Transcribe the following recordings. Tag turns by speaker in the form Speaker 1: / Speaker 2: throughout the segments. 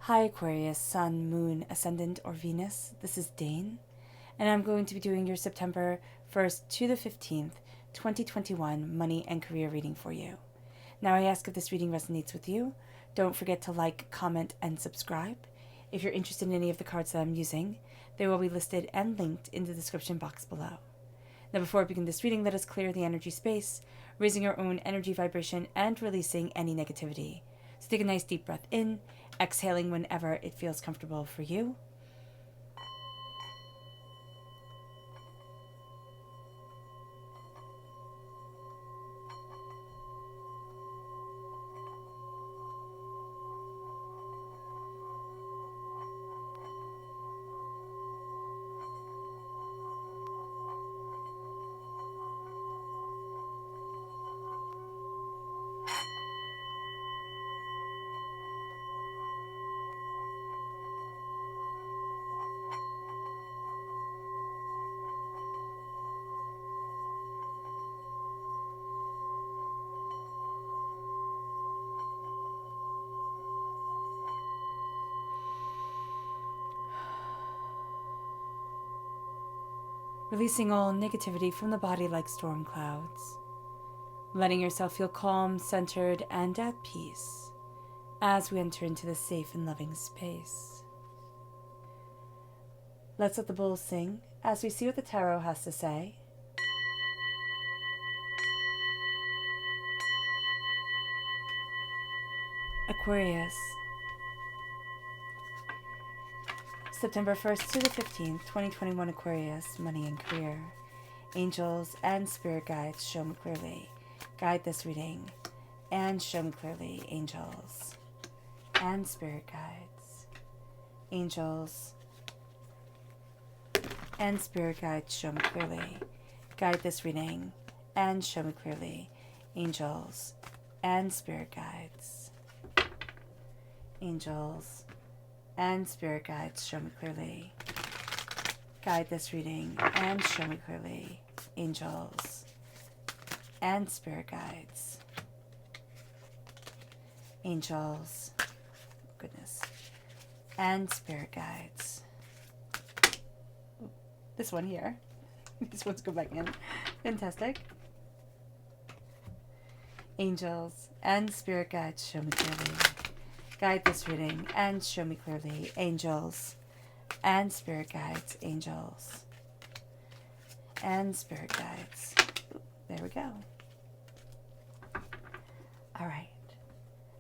Speaker 1: Hi Aquarius, Sun, Moon, Ascendant, or Venus. This is Dane, and I'm going to be doing your September 1st to the 15th, 2021 money and career reading for you. Now I ask if this reading resonates with you. Don't forget to like, comment, and subscribe. If you're interested in any of the cards that I'm using, they will be listed and linked in the description box below. Now before I begin this reading, let us clear the energy space, raising our own energy vibration and releasing any negativity. So take a nice deep breath in, exhaling whenever it feels comfortable for you. Releasing all negativity from the body like storm clouds. Letting yourself feel calm, centered, and at peace as we enter into this safe and loving space. Let's let the bulls sing as we see what the tarot has to say. Aquarius, September 1st to the 15th, 2021 Aquarius, money and career. Angels and spirit guides, show me clearly. Guide this reading and show me clearly. Angels and spirit guides. Angels and spirit guides, show me clearly. Guide this reading and show me clearly. Angels and spirit guides. Angels and spirit guides, show me clearly. Guide this reading and show me clearly. Angels and spirit guides. Angels, goodness, and spirit guides. This one here. These ones go back in. Fantastic. Angels and spirit guides, show me clearly. Guide this reading and show me clearly. Angels and spirit guides. Angels and spirit guides. Ooh, there we go. All right.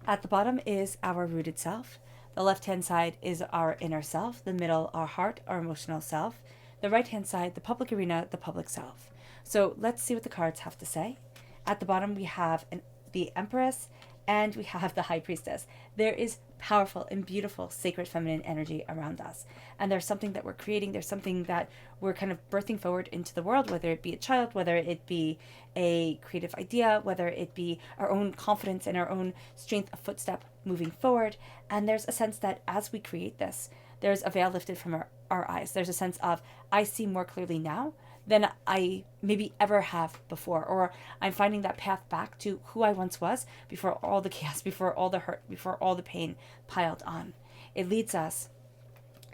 Speaker 1: At the bottom is our rooted self. The left-hand side is our inner self. The middle, our heart, our emotional self. The right-hand side, the public arena, the public self. So let's see what the cards have to say. At the bottom, we have the Empress and we have the High Priestess. There is powerful and beautiful sacred feminine energy around us. And there's something that we're creating. There's something that we're kind of birthing forward into the world, whether it be a child, whether it be a creative idea, whether it be our own confidence and our own strength of footstep moving forward. And there's a sense that as we create this, there's a veil lifted from our eyes. There's a sense of, I see more clearly now than I maybe ever have before, or I'm finding that path back to who I once was before all the chaos, before all the hurt, before all the pain piled on. It leads us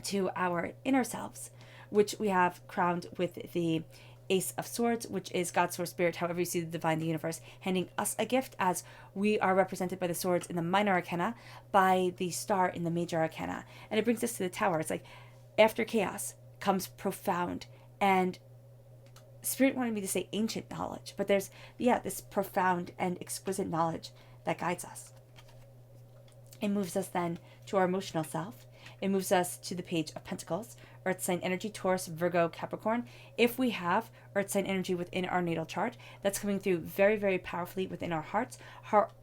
Speaker 1: to our inner selves, which we have crowned with the Ace of Swords, which is God's Source Spirit, however you see the divine, the universe, handing us a gift as we are represented by the swords in the minor arcana, by the star in the major arcana. And it brings us to the Tower. It's like, after chaos comes profound and Spirit wanted me to say ancient knowledge, but there's, this profound and exquisite knowledge that guides us. It moves us then to our emotional self. It moves us to the Page of Pentacles, Earth sign energy, Taurus, Virgo, Capricorn. If we have Earth sign energy within our natal chart, that's coming through very, very powerfully within our hearts.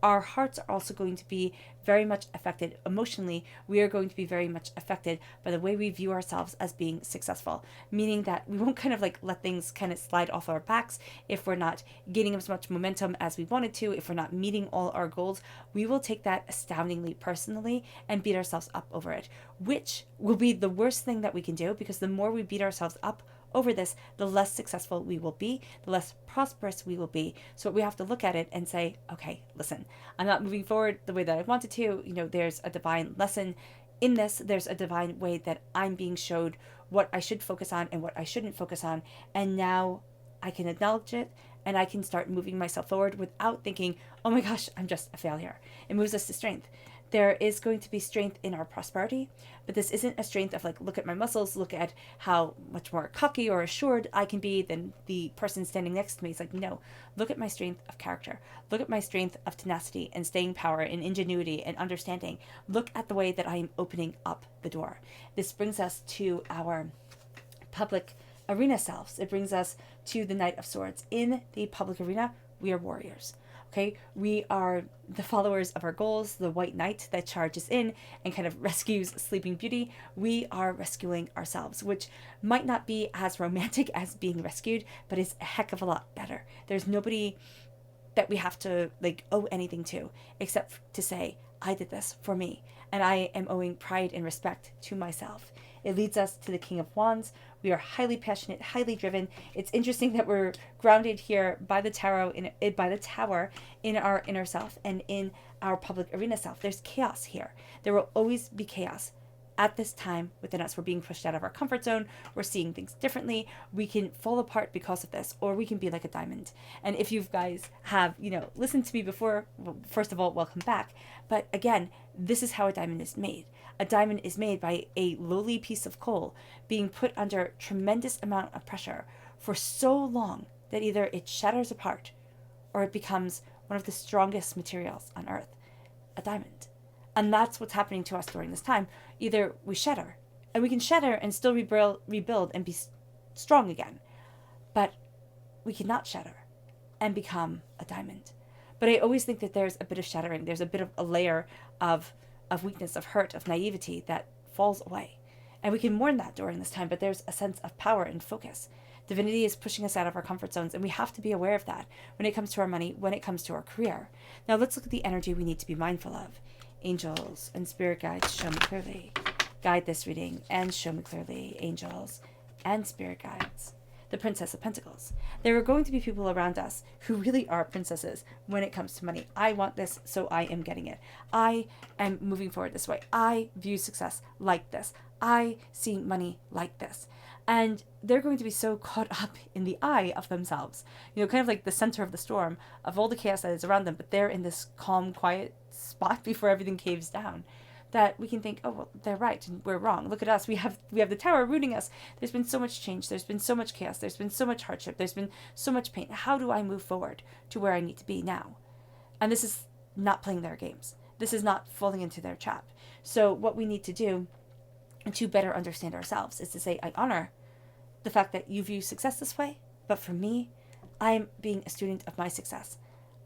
Speaker 1: Our hearts are also going to be very much affected emotionally. We are going to be very much affected by the way we view ourselves as being successful, meaning that we won't kind of like let things kind of slide off our backs if we're not gaining as much momentum as we wanted to, if we're not meeting all our goals. We will take that astoundingly personally and beat ourselves up over it, which will be the worst thing that we can do, because the more we beat ourselves up over this, the less successful we will be, the less prosperous we will be. So we have to look at it and say, okay, listen, I'm not moving forward the way that I wanted to. There's a divine lesson in this, there's a divine way that I'm being showed what I should focus on and what I shouldn't focus on. And now I can acknowledge it and I can start moving myself forward without thinking, oh my gosh, I'm just a failure. It moves us to strength. There is going to be strength in our prosperity, but this isn't a strength of like, look at my muscles, look at how much more cocky or assured I can be than the person standing next to me. It's like, no, look at my strength of character. Look at my strength of tenacity and staying power and ingenuity and understanding. Look at the way that I am opening up the door. This brings us to our public arena selves. It brings us to the Knight of Swords. In the public arena, we are warriors. Okay, we are the followers of our goals, the white knight that charges in and kind of rescues Sleeping Beauty. We are rescuing ourselves, which might not be as romantic as being rescued, but is a heck of a lot better. There's nobody that we have to like owe anything to, except to say, I did this for me, and I am owing pride and respect to myself. It leads us to the King of Wands. We are highly passionate, highly driven. It's interesting that we're grounded here by the tower in our inner self and in our public arena self. There's chaos here. There will always be chaos. At this time within us, we're being pushed out of our comfort zone. We're seeing things differently. We can fall apart because of this, or we can be like a diamond. And if you guys have, listened to me before, well, first of all, welcome back. But again, this is how a diamond is made. A diamond is made by a lowly piece of coal being put under tremendous amount of pressure for so long that either it shatters apart or it becomes one of the strongest materials on earth, a diamond. And that's what's happening to us during this time. Either we shatter, and we can shatter and still rebuild and be strong again. But we cannot shatter and become a diamond. But I always think that there's a bit of shattering. There's a bit of a layer of weakness, of hurt, of naivety that falls away. And we can mourn that during this time, but there's a sense of power and focus. Divinity is pushing us out of our comfort zones, and we have to be aware of that when it comes to our money, when it comes to our career. Now let's look at the energy we need to be mindful of. Angels and spirit guides, show me clearly. Guide this reading and show me clearly, angels and spirit guides. The Princess of Pentacles. There are going to be people around us who really are princesses when it comes to money. I want this, so I am getting it. I am moving forward this way. I view success like this. I see money like this. And they're going to be so caught up in the eye of themselves, kind of like the center of the storm of all the chaos that is around them, but they're in this calm, quiet spot before everything caves down, that we can think, oh, well, they're right and we're wrong. Look at us. We have the tower rooting us. There's been so much change. There's been so much chaos. There's been so much hardship. There's been so much pain. How do I move forward to where I need to be now? And this is not playing their games. This is not falling into their trap. So what we need to do to better understand ourselves is to say, I honor the fact that you view success this way, but for me, I'm being a student of my success.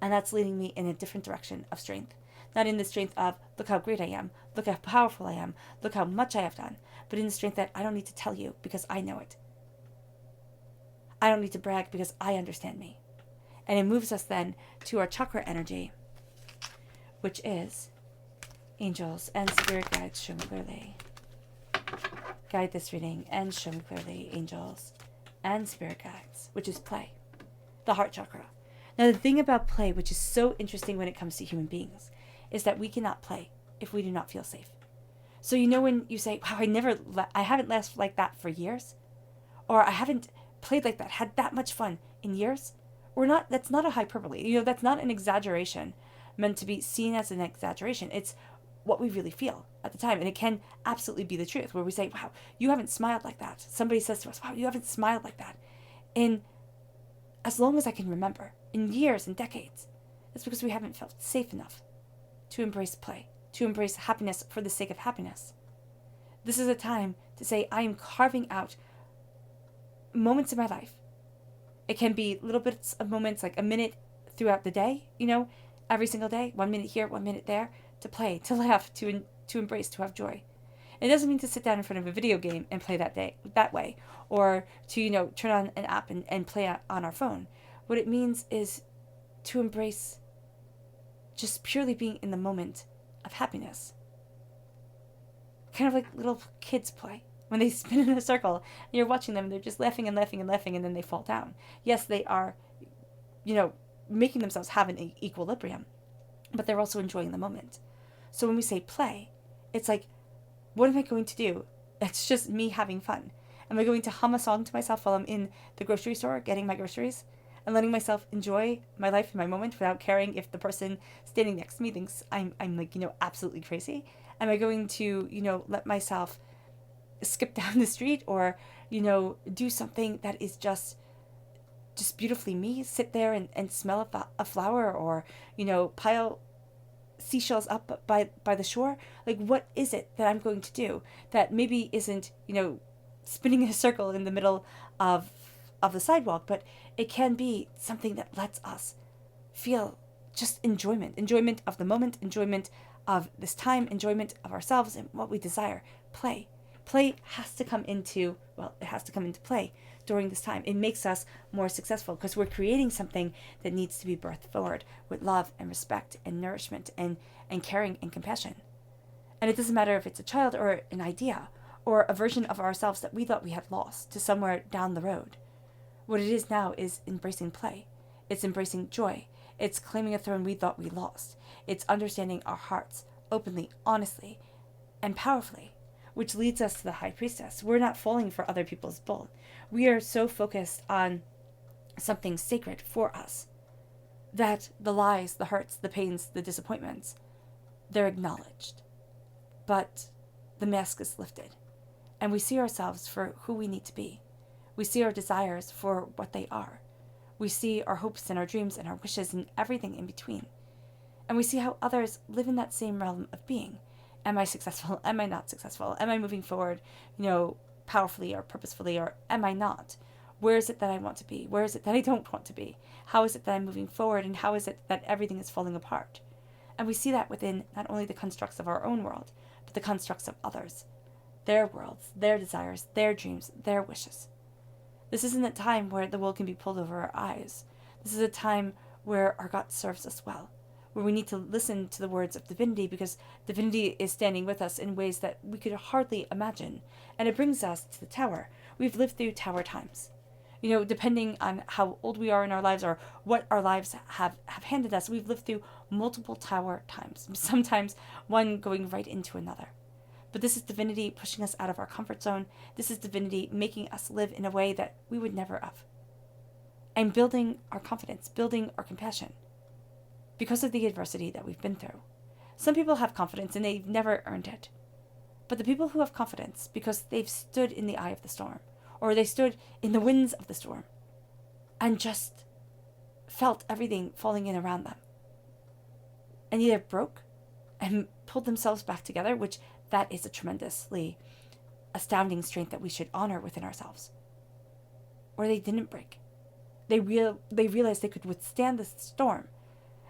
Speaker 1: And that's leading me in a different direction of strength. Not in the strength of, look how great I am, look how powerful I am, look how much I have done, but in the strength that I don't need to tell you because I know it. I don't need to brag because I understand me. And it moves us then to our chakra energy, which is angels and spirit guides, show me clearly. Guide this reading and show me clearly, angels and spirit guides, which is play, the heart chakra. Now, the thing about play, which is so interesting when it comes to human beings, is that we cannot play if we do not feel safe. So when you say, wow, I haven't laughed like that for years, or I haven't played like that, had that much fun in years, that's not a hyperbole. That's not an exaggeration meant to be seen as an exaggeration. It's what we really feel at the time. And it can absolutely be the truth, where we say, wow, you haven't smiled like that. Somebody says to us, wow, you haven't smiled like that in as long as I can remember, in years and decades. It's because we haven't felt safe enough to embrace play, to embrace happiness for the sake of happiness. This is a time to say, I am carving out moments in my life. It can be little bits of moments, like a minute throughout the day, every single day, 1 minute here, 1 minute there, to play, to laugh, to embrace, to have joy. It doesn't mean to sit down in front of a video game and play that way, or to, turn on an app and play on our phone. What it means is to embrace just purely being in the moment of happiness. Kind of like little kids play. When they spin in a circle, and you're watching them, they're just laughing and laughing and laughing, and then they fall down. Yes, they are, making themselves have an equilibrium, but they're also enjoying the moment. So when we say play, it's like What am I going to do? It's just me having fun. Am I going to hum a song to myself while I'm in the grocery store getting my groceries and letting myself enjoy my life and my moment without caring if the person standing next to me thinks I'm like, absolutely crazy? Am I going to, let myself skip down the street or, do something that is just beautifully me, sit there and smell a flower or, pile seashells up by the shore? Like, what is it that I'm going to do that maybe isn't, spinning a circle in the middle of the sidewalk, but it can be something that lets us feel just enjoyment of the moment, enjoyment of this time, enjoyment of ourselves and what we desire. Play has to come into play during this time. It makes us more successful because we're creating something that needs to be birthed forward with love and respect and nourishment and caring and compassion. And it doesn't matter if it's a child or an idea or a version of ourselves that we thought we had lost to somewhere down the road. What it is now is embracing play. It's embracing joy. It's claiming a throne we thought we lost. It's understanding our hearts openly, honestly, and powerfully, which leads us to the high priestess. We're not falling for other people's bull. We are so focused on something sacred for us that the lies, the hurts, the pains, the disappointments, they're acknowledged. But the mask is lifted, and we see ourselves for who we need to be. We see our desires for what they are. We see our hopes and our dreams and our wishes and everything in between. And we see how others live in that same realm of being. Am I successful? Am I not successful? Am I moving forward, powerfully or purposefully, or am I not? Where is it that I want to be? Where is it that I don't want to be? How is it that I'm moving forward? And how is it that everything is falling apart? And we see that within not only the constructs of our own world, but the constructs of others. Their worlds, their desires, their dreams, their wishes. This isn't a time where the wool can be pulled over our eyes. This is a time where our gut serves us well, where we need to listen to the words of divinity because divinity is standing with us in ways that we could hardly imagine. And it brings us to the tower. We've lived through tower times. Depending on how old we are in our lives or what our lives have handed us, we've lived through multiple tower times, sometimes one going right into another. But this is divinity pushing us out of our comfort zone. This is divinity making us live in a way that we would never have. And building our confidence, building our compassion because of the adversity that we've been through. Some people have confidence and they've never earned it. But the people who have confidence because they've stood in the eye of the storm, or they stood in the winds of the storm and just felt everything falling in around them and either broke and pulled themselves back together, which that is a tremendously astounding strength that we should honor within ourselves. Or they didn't break. They realized they could withstand the storm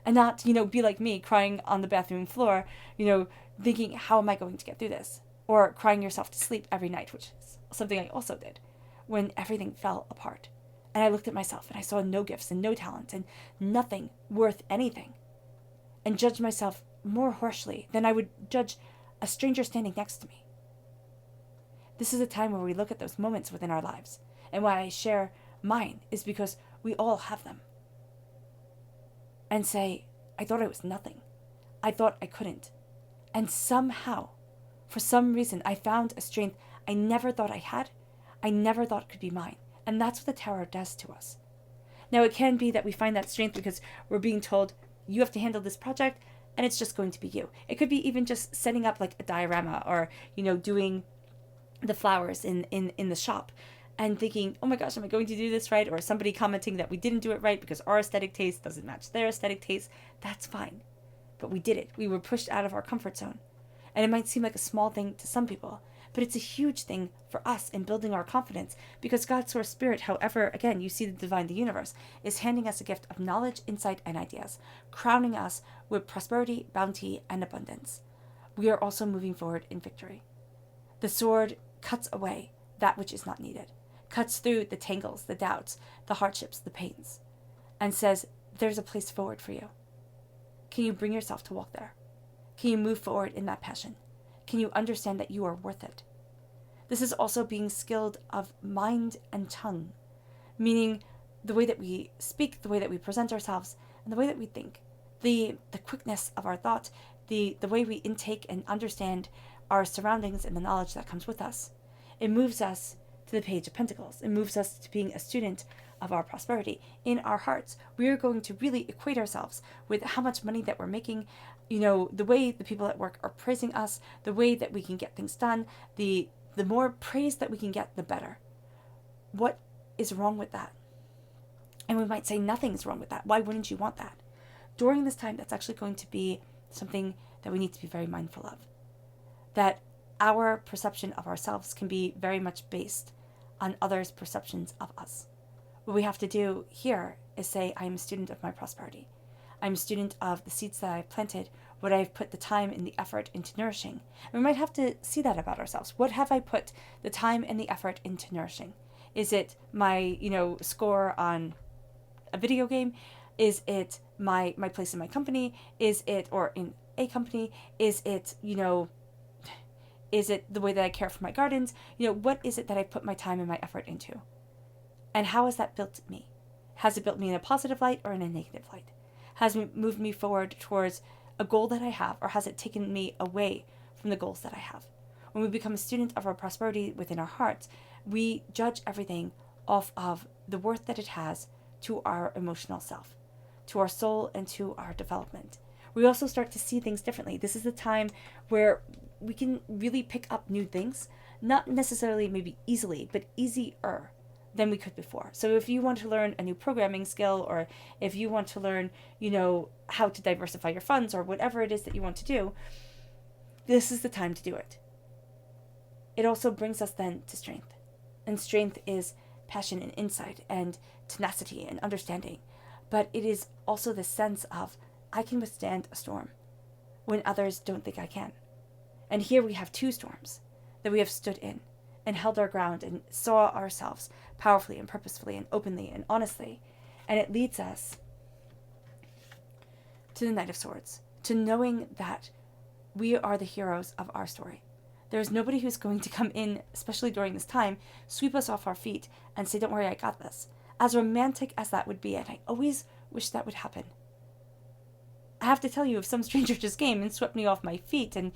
Speaker 1: and not, be like me crying on the bathroom floor, thinking, how am I going to get through this? Or crying yourself to sleep every night, which is something I also did when everything fell apart. And I looked at myself and I saw no gifts and no talent and nothing worth anything, and judged myself more harshly than I would judge a stranger standing next to me. This is a time where we look at those moments within our lives. And why I share mine is because we all have them. And say, I thought I was nothing. I thought I couldn't. And somehow, for some reason, I found a strength I never thought I had. I never thought could be mine. And that's what the tower does to us. Now, it can be that we find that strength because we're being told, you have to handle this project, and it's just going to be you. It could be even just setting up like a diorama or, doing the flowers in the shop and thinking, oh my gosh, am I going to do this right? Or somebody commenting that we didn't do it right because our aesthetic taste doesn't match their aesthetic taste. That's fine. But we did it. We were pushed out of our comfort zone. And it might seem like a small thing to some people, but it's a huge thing for us in building our confidence because God's source spirit, however, again, you see the divine, the universe, is handing us a gift of knowledge, insight, and ideas, crowning us with prosperity, bounty, and abundance. We are also moving forward in victory. The sword cuts away that which is not needed, cuts through the tangles, the doubts, the hardships, the pains, and says, there's a place forward for you. Can you bring yourself to walk there? Can you move forward in that passion? Can you understand that you are worth it? This is also being skilled of mind and tongue, meaning the way that we speak, the way that we present ourselves, and the way that we think, the quickness of our thought, the way we intake and understand our surroundings and the knowledge that comes with us. It moves us to the Page of Pentacles. It moves us to being a student of our prosperity. In our hearts, we are going to really equate ourselves with how much money that we're making, the way the people at work are praising us, the way that we can get things done, the more praise that we can get, the better. What is wrong with that? And we might say nothing's wrong with that. Why wouldn't you want that? During this time, that's actually going to be something that we need to be very mindful of. That our perception of ourselves can be very much based on others' perceptions of us. What we have to do here is say, I am a student of my prosperity. I'm a student of the seeds that I've planted, what I've put the time and the effort into nourishing. And we might have to see that about ourselves. What have I put the time and the effort into nourishing? Is it my, score on a video game? Is it my place in my company? Is it, or in a company? Is it, is it the way that I care for my gardens? What is it that I put my time and my effort into? And how has that built me? Has it built me in a positive light or in a negative light? Has it moved me forward towards a goal that I have, or has it taken me away from the goals that I have? When we become a student of our prosperity within our hearts, we judge everything off of the worth that it has to our emotional self, to our soul, and to our development. We also start to see things differently. This is the time where we can really pick up new things, not necessarily maybe easily, but easier than we could before. So if you want to learn a new programming skill, or if you want to learn, how to diversify your funds, or whatever it is that you want to do, this is the time to do it. It also brings us then to strength. And strength is passion and insight and tenacity and understanding. But it is also the sense of, I can withstand a storm when others don't think I can. And here we have two storms that we have stood in and held our ground and saw ourselves powerfully and purposefully and openly and honestly. And it leads us to the Knight of Swords, to knowing that we are the heroes of our story. There's nobody who's going to come in, especially during this time, sweep us off our feet and say, don't worry, I got this. As romantic as that would be, and I always wish that would happen. I have to tell you, if some stranger just came and swept me off my feet and,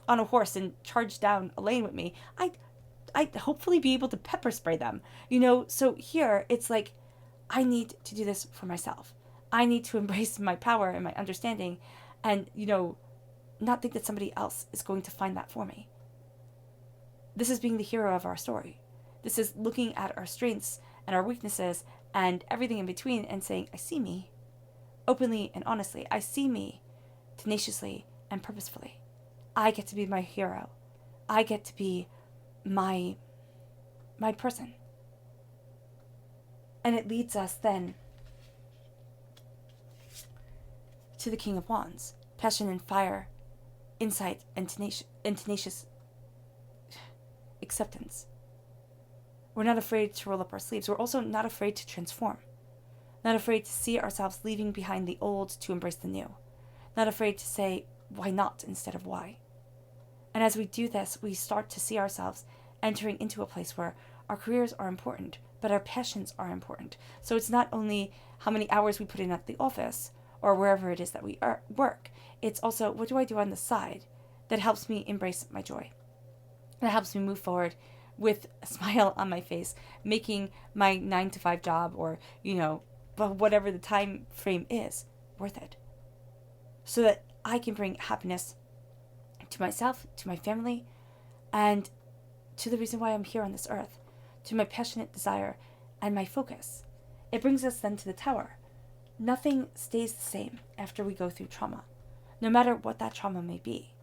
Speaker 1: on a horse and charged down a lane with me, I'd hopefully be able to pepper spray them. So here it's like, I need to do this for myself. I need to embrace my power and my understanding and, not think that somebody else is going to find that for me. This is being the hero of our story. This is looking at our strengths and our weaknesses and everything in between and saying, I see me openly and honestly. I see me tenaciously and purposefully. I get to be my hero. I get to be my person. And it leads us then to the King of Wands. Passion and fire, insight and tenacious acceptance. We're not afraid to roll up our sleeves. We're also not afraid to transform. Not afraid to see ourselves leaving behind the old to embrace the new. Not afraid to say, why not instead of why. And as we do this, we start to see ourselves entering into a place where our careers are important, but our passions are important. So it's not only how many hours we put in at the office or wherever it is that we work. It's also, what do I do on the side that helps me embrace my joy? That helps me move forward with a smile on my face, making my 9-to-5 job or, but whatever the time frame is, worth it. So that I can bring happiness to myself, to my family, and to the reason why I'm here on this earth, to my passionate desire and my focus. It brings us then to the Tower. Nothing stays the same after we go through trauma, no matter what that trauma may be.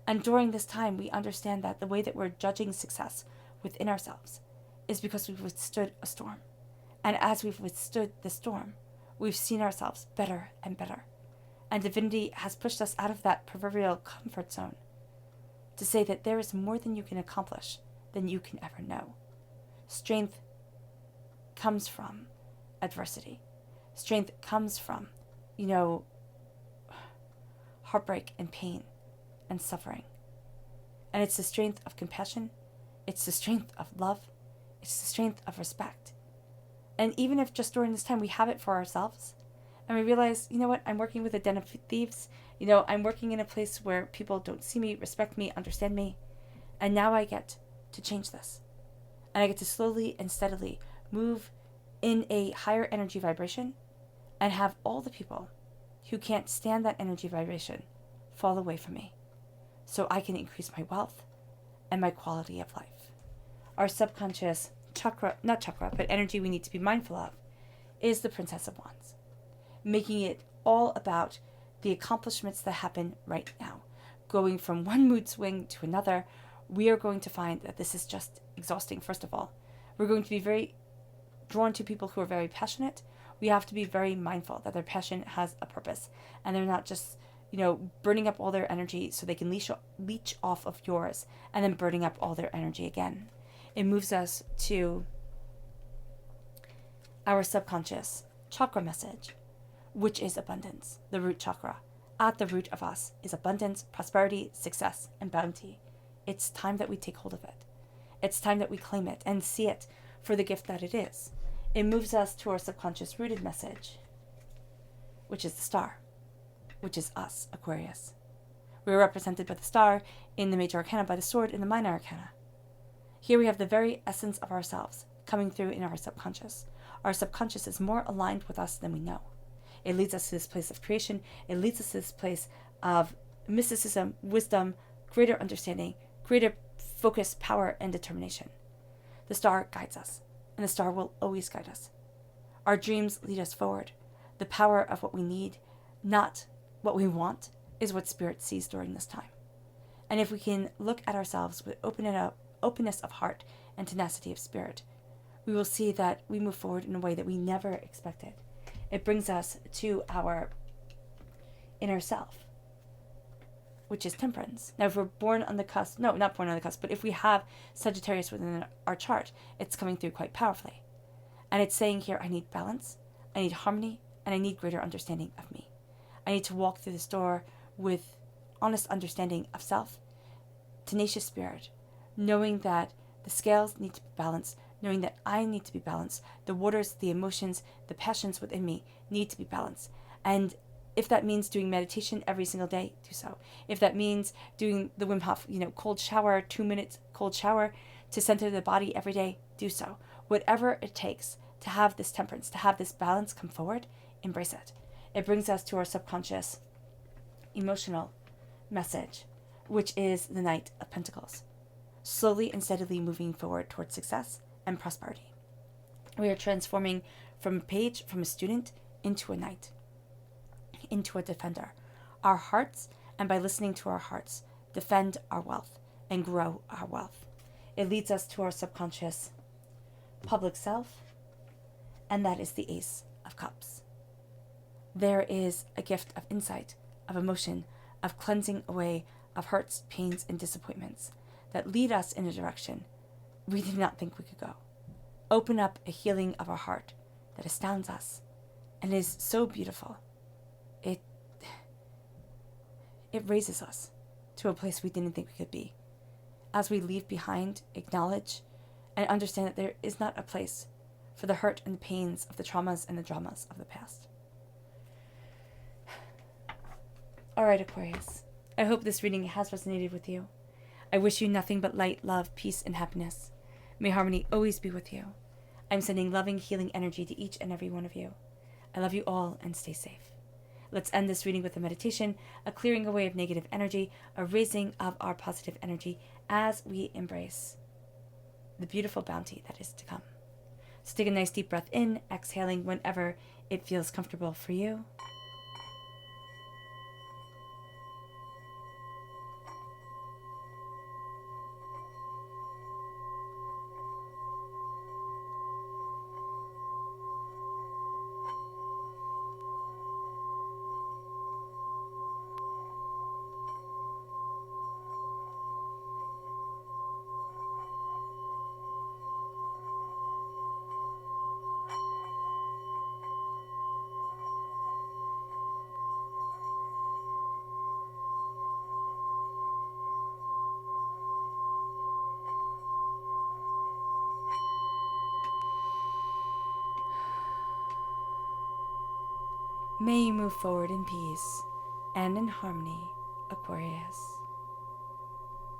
Speaker 1: And during this time, we understand that the way that we're judging success within ourselves is because we've withstood a storm. And as we've withstood the storm, we've seen ourselves better and better. And divinity has pushed us out of that proverbial comfort zone to say that there is more than you can accomplish than you can ever know. Strength comes from adversity. Strength comes from, heartbreak and pain and suffering. And it's the strength of compassion. It's the strength of love. It's the strength of respect. And even if just during this time we have it for ourselves, And we realize, you know what, I'm working with a den of thieves. I'm working in a place where people don't see me, respect me, understand me. And now I get to change this. And I get to slowly and steadily move in a higher energy vibration and have all the people who can't stand that energy vibration fall away from me so I can increase my wealth and my quality of life. Our subconscious chakra, not chakra, but energy we need to be mindful of is the Princess of Wands, making it all about the accomplishments that happen right now. Going from one mood swing to another, we are going to find that this is just exhausting, first of all. We're going to be very drawn to people who are very passionate. We have to be very mindful that their passion has a purpose and they're not just, burning up all their energy so they can leech off of yours and then burning up all their energy again. It moves us to our subconscious chakra message, which is abundance, the root chakra. At the root of us is abundance, prosperity, success, and bounty. It's time that we take hold of it. It's time that we claim it and see it for the gift that it is. It moves us to our subconscious rooted message, which is the star, which is us, Aquarius. We are represented by the star in the major arcana, by the sword in the minor arcana. Here we have the very essence of ourselves coming through in our subconscious. Our subconscious is more aligned with us than we know. It leads us to this place of creation. It leads us to this place of mysticism, wisdom, greater understanding, greater focus, power, and determination. The star guides us, and the star will always guide us. Our dreams lead us forward. The power of what we need, not what we want, is what Spirit sees during this time. And if we can look at ourselves with openness of heart and tenacity of spirit, we will see that we move forward in a way that we never expected. It brings us to our inner self, which is temperance. Now, if we're born on the cusp, no, not born on the cusp, but if we have Sagittarius within our chart, it's coming through quite powerfully. And it's saying here, I need balance, I need harmony, and I need greater understanding of me. I need to walk through this door with honest understanding of self, tenacious spirit, knowing that the scales need to be balanced, knowing that I need to be balanced. The waters, the emotions, the passions within me need to be balanced. And if that means doing meditation every single day, do so. If that means doing the Wim Hof, cold shower, 2 minutes cold shower to center the body every day, do so. Whatever it takes to have this temperance, to have this balance come forward, embrace it. It brings us to our subconscious emotional message, which is the Knight of Pentacles. Slowly and steadily moving forward towards success and prosperity. We are transforming from a student, into a knight, into a defender. Our hearts, and by listening to our hearts, defend our wealth and grow our wealth. It leads us to our subconscious public self, and that is the Ace of Cups. There is a gift of insight, of emotion, of cleansing away of hurts, pains, and disappointments that lead us in a direction we did not think we could go. Open up a healing of our heart that astounds us and is so beautiful. It raises us to a place we didn't think we could be. As we leave behind, acknowledge, and understand that there is not a place for the hurt and the pains of the traumas and the dramas of the past. All right, Aquarius. I hope this reading has resonated with you. I wish you nothing but light, love, peace, and happiness. May harmony always be with you. I'm sending loving, healing energy to each and every one of you. I love you all and stay safe. Let's end this reading with a meditation, a clearing away of negative energy, a raising of our positive energy as we embrace the beautiful bounty that is to come. So take a nice deep breath in, exhaling whenever it feels comfortable for you. May you move forward in peace and in harmony, Aquarius.